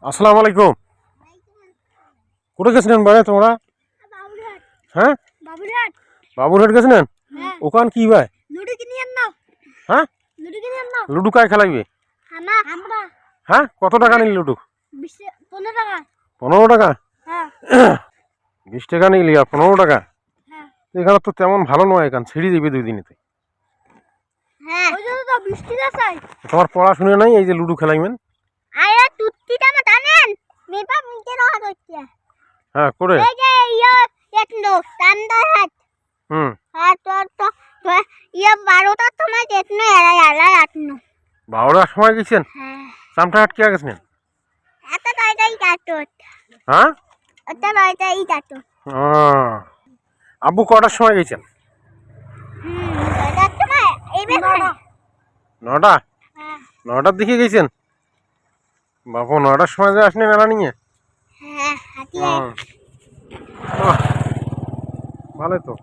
আসসালামু আলাইকুম। কোথায় গেছিলেন ভাই তোমরা? হ্যাঁ, বাবুরহাট গেছিলেন। ওখান কি ভাই? হ্যাঁ, লুডু কায় খেলাইবে? হ্যাঁ, কত টাকা নিল লুডু? 15 টাকা। 20 টাকা নিলি আর 15 টাকা। এখানে তো তেমন ভালো নয়, এখান ছেড়ে দিবে 2 দিনেতে। তোমার পড়াশুনে নাই, এই যে লুডু খেলাইবেন। হ্যাঁ করে হুম 12টার সময় গেছেন। চামটা হাট কে গেছেন? হ্যাঁ, আব্বু কটার সময় গেছেন? 9টা। 9টার দিকে গেছেন। বাবু 9টার সময় যে আসনি মেলা নিয়ে। ভালোই তো।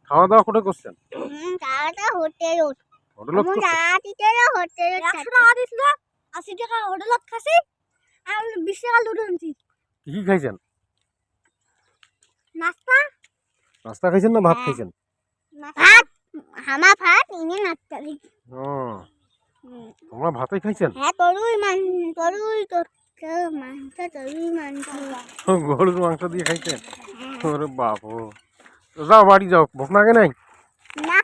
খাওয়া দাওয়া কোথায় করছেন? হোটেলত করছেন? 80 টাকা হোটেলত খাসি আর 20 টাকা লুডু আনছি। কি খাইছেন? নাস্তা নাস্তা খাইছেন না ভাত খাইছেন? ভাত ভাত ইনি নাস্তা ও, তোমরা ভাতই খাইছেন? হ্যাঁ তরুই মাংস গরুর মাংস দিয়ে খাইছেন? ওরে বাবু, যাও বাড়ি যাও, ভোক লাগে নাই? না